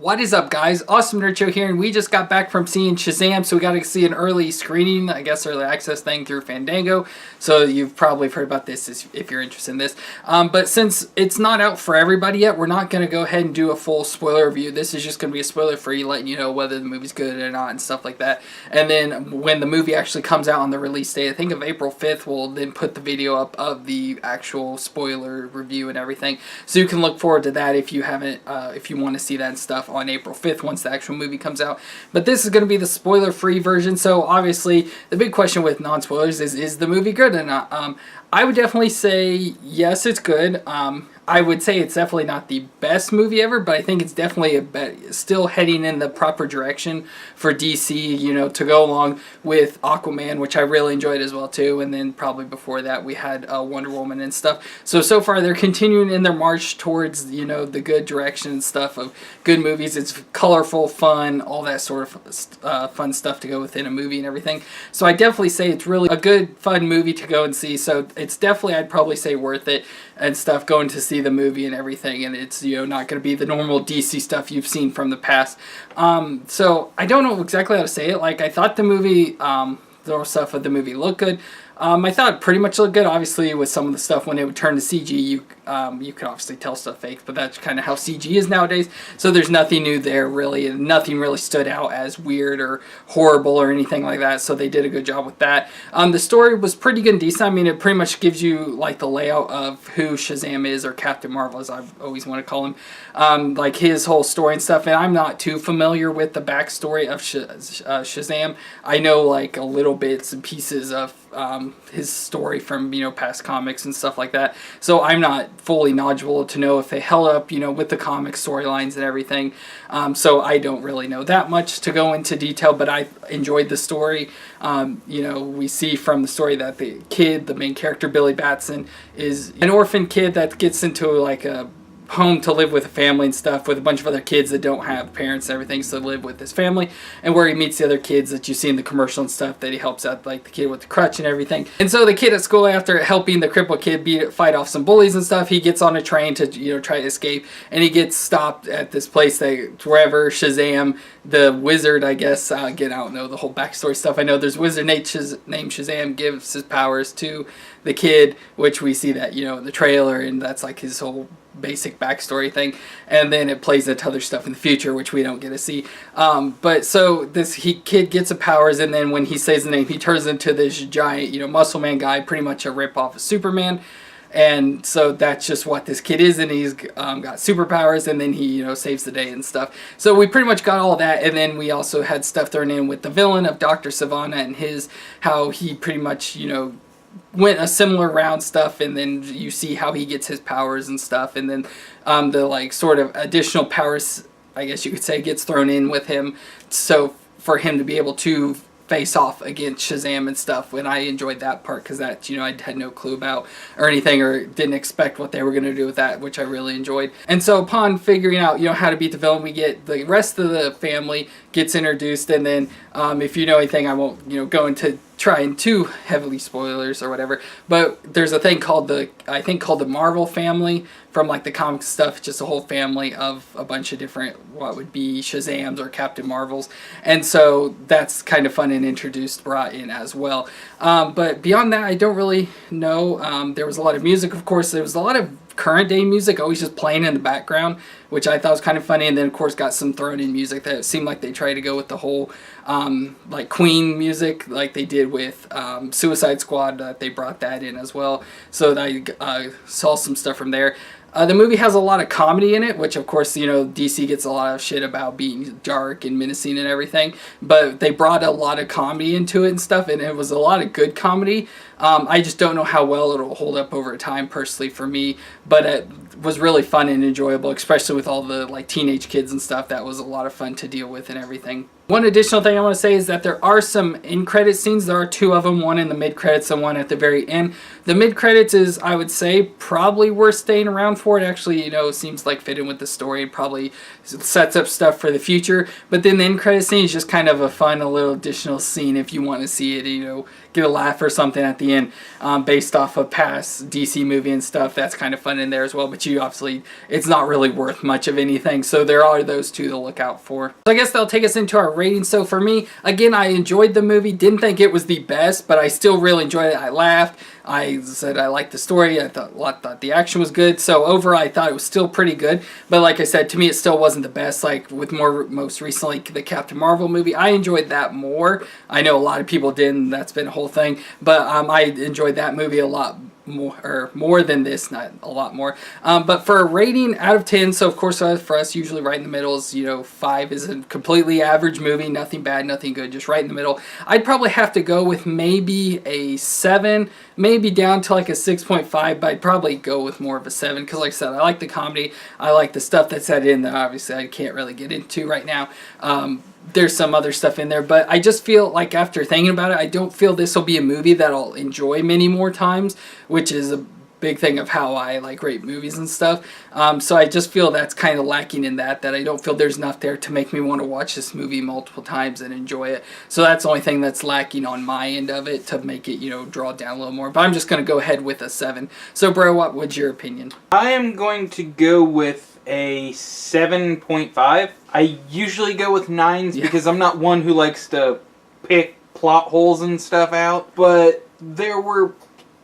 What is up, guys? FallenRedZeo here, and we just got back from seeing Shazam, so we got to see an early screening, I guess early access thing through Fandango, so you've probably heard about this if you're interested in this. But since it's not out for everybody yet, we're not going to go ahead and do a full spoiler review. This is just going to be a spoiler-free, letting you know whether the movie's good or not and stuff like that. And then when the movie actually comes out on the release date, I think of April 5th, we'll then put the video up of the actual spoiler review and everything, so you can look forward to that if you haven't, if you want to see that and stuff on April 5th once the actual movie comes out. But this is going to be the spoiler-free version, so obviously the big question with non-spoilers is the movie good or not? I would definitely say yes, it's good. I would say it's definitely not the best movie ever, but I think it's definitely still heading in the proper direction for DC, you know, to go along with Aquaman, which I really enjoyed as well too, and then probably before that we had Wonder Woman and stuff. So far they're continuing in their march towards, you know, the good direction and stuff of good movies. It's colorful, fun, all that sort of fun stuff to go within a movie and everything. So I definitely say it's really a good, fun movie to go and see. So it's definitely, I'd probably say, worth it and stuff, going to see the movie and everything, and it's, you know, not going to be the normal DC stuff you've seen from the past. So I don't know exactly how to say it. Like, I thought the movie, the stuff of the movie looked good. I thought it pretty much looked good. Obviously, with some of the stuff when it would turn to CG, you could obviously tell stuff fake, but that's kind of how CG is nowadays. So there's nothing new there, really, and nothing really stood out as weird or horrible or anything like that, so they did a good job with that. The story was pretty good and decent. I mean, it pretty much gives you, like, the layout of who Shazam is, or Captain Marvel, as I always want to call him, like, his whole story and stuff, and I'm not too familiar with the backstory of Shazam. I know, like, a little bits and pieces of his story from, you know, past comics and stuff like that, so I'm not fully knowledgeable to know if they held up, you know, with the comic storylines and everything, so I don't really know that much to go into detail, but I enjoyed the story. You know, we see from the story that the kid, the main character, Billy Batson, is an orphan kid that gets into, like, a home to live with a family and stuff, with a bunch of other kids that don't have parents and everything, so live with his family, and where he meets the other kids that you see in the commercial and stuff, that he helps out, like the kid with the crutch and everything. And so the kid at school, after helping the crippled kid fight off some bullies and stuff, he gets on a train to, you know, try to escape, and he gets stopped at this place wherever Shazam, the wizard, I guess, again, I don't know the whole backstory stuff. I know there's a wizard named Shazam, gives his powers to the kid, which we see that, you know, in the trailer, and that's like his whole basic backstory thing, and then it plays into other stuff in the future, which we don't get to see. But so this kid gets the powers, and then when he says the name, he turns into this giant, you know, muscle man guy, pretty much a rip-off of Superman. And so that's just what this kid is, and he's got superpowers, and then he, you know, saves the day and stuff. So we pretty much got all that, and then we also had stuff thrown in with the villain of Dr. Savannah and how he pretty much, you know, went a similar round stuff, and then you see how he gets his powers and stuff, and then the, like, sort of additional powers, I guess you could say, gets thrown in with him, so for him to be able to face off against Shazam and stuff. And I enjoyed that part, because that, you know, I had no clue about or anything, or didn't expect what they were going to do with that, which I really enjoyed. And so upon figuring out, you know, how to beat the villain, we get the rest of the family gets introduced, and then if you know anything, I won't, you know, go into trying too heavily spoilers or whatever, but there's a thing called the Marvel family from, like, the comic stuff, just a whole family of a bunch of different, what would be Shazams or Captain Marvels, and so that's kind of fun and brought in as well. But beyond that, I don't really know. There was a lot of music, of course. There was a lot of current day music always just playing in the background, which I thought was kind of funny, and then of course got some thrown in music that seemed like they tried to go with the whole like Queen music, like they did with Suicide Squad. They brought that in as well, so I saw some stuff from there. The movie has a lot of comedy in it, which of course, you know, DC gets a lot of shit about being dark and menacing and everything, but they brought a lot of comedy into it and stuff, and it was a lot of good comedy. I just don't know how well it'll hold up over time, personally, for me, but it was really fun and enjoyable, especially with all the, like, teenage kids and stuff. That was a lot of fun to deal with and everything. One additional thing I want to say is that there are some in-credit scenes. There are two of them, one in the mid-credits and one at the very end. The mid-credits is, I would say, probably worth staying around for. It actually, you know, seems like fitting with the story, probably sets up stuff for the future. But then the in-credit scene is just kind of a fun, a little additional scene if you want to see it, you know, get a laugh or something at the end, based off a past DC movie and stuff. That's kind of fun in there as well. But but you obviously, it's not really worth much of anything. So there are those two to look out for. So I guess that'll take us into our rating. So for me, again, I enjoyed the movie. Didn't think it was the best, but I still really enjoyed it. I laughed. I said I liked the story. I thought the action was good. So overall, I thought it was still pretty good. But like I said, to me, it still wasn't the best. Like with most recently, the Captain Marvel movie, I enjoyed that more. I know a lot of people didn't. That's been a whole thing. But I enjoyed that movie a lot more than this, not a lot more. But for a rating out of 10, so of course for us, usually right in the middle is, 5 is a completely average movie, nothing bad, nothing good, just right in the middle. I'd probably have to go with maybe a 7, maybe down to like a 6.5, but I'd probably go with more of a 7, because like I said, I like the comedy, I like the stuff that's added in that obviously I can't really get into right now. There's some other stuff in there, but I just feel like after thinking about it, I don't feel this will be a movie that I'll enjoy many more times, which is a big thing of how I like rate movies and stuff. So I just feel that's kind of lacking in that I don't feel there's enough there to make me want to watch this movie multiple times and enjoy it. So that's the only thing that's lacking on my end of it to make it, draw it down a little more. But I'm just going to go ahead with a 7. So bro, what was your opinion? I am going to go with a 7.5. I usually go with 9s because I'm not one who likes to pick plot holes and stuff out, but there were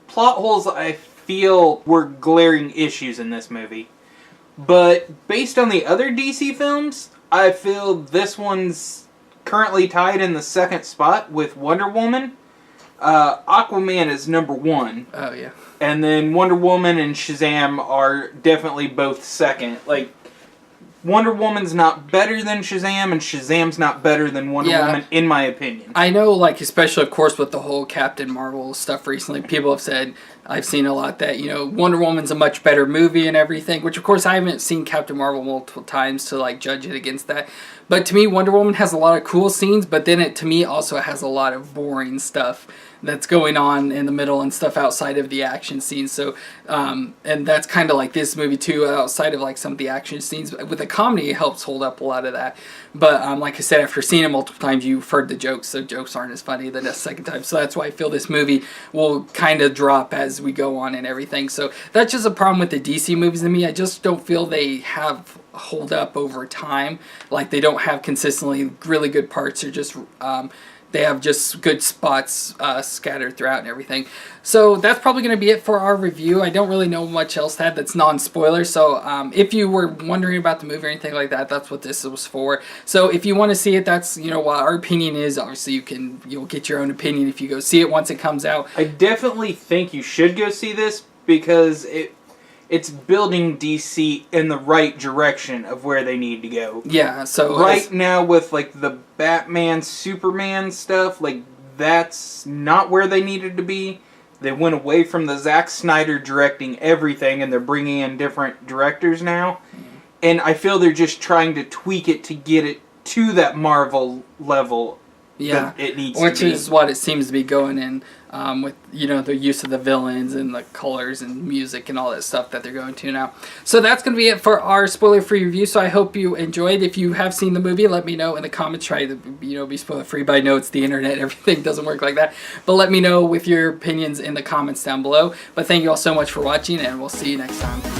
plot holes I feel were glaring issues in this movie. But based on the other DC films, I feel this one's currently tied in the second spot with Wonder Woman. Aquaman is number 1. Oh, yeah. And then Wonder Woman and Shazam are definitely both second. Like, Wonder Woman's not better than Shazam, and Shazam's not better than Wonder Woman, in my opinion. I know, like, especially, of course, with the whole Captain Marvel stuff recently, people have said, I've seen a lot that, Wonder Woman's a much better movie and everything, which, of course, I haven't seen Captain Marvel multiple times to, like, judge it against that. But to me, Wonder Woman has a lot of cool scenes, but then it, to me, also has a lot of boring stuff that's going on in the middle and stuff outside of the action scenes. So, and that's kind of like this movie too, outside of like some of the action scenes. With the comedy, it helps hold up a lot of that. But like I said, after seeing it multiple times, you've heard the jokes, so jokes aren't as funny the second time. So that's why I feel this movie will kind of drop as we go on and everything. So that's just a problem with the DC movies to me. I just don't feel they have hold up over time. Like they don't have consistently really good parts, or just they have just good spots scattered throughout and everything. So that's probably going to be it for our review. I don't really know much else to add that's non-spoiler. So if you were wondering about the movie or anything like that, that's what this was for. So if you want to see it, that's what our opinion is. Obviously, you'll get your own opinion if you go see it once it comes out. I definitely think you should go see this because it's building DC in the right direction of where they need to go. Yeah, so right now with like the Batman, Superman stuff, like that's not where they needed to be. They went away from the Zack Snyder directing everything, and they're bringing in different directors now. And I feel they're just trying to tweak it to get it to that Marvel level. Yeah, it needs which to be. is what it seems to be going in with the use of the villains and the colors and music and all that stuff that they're going to now. So that's going to be it for our spoiler-free review. So I hope you enjoyed. If you have seen the movie, let me know in the comments. Try to be spoiler-free, but I know it's the internet. Everything doesn't work like that. But let me know with your opinions in the comments down below. But thank you all so much for watching, and we'll see you next time.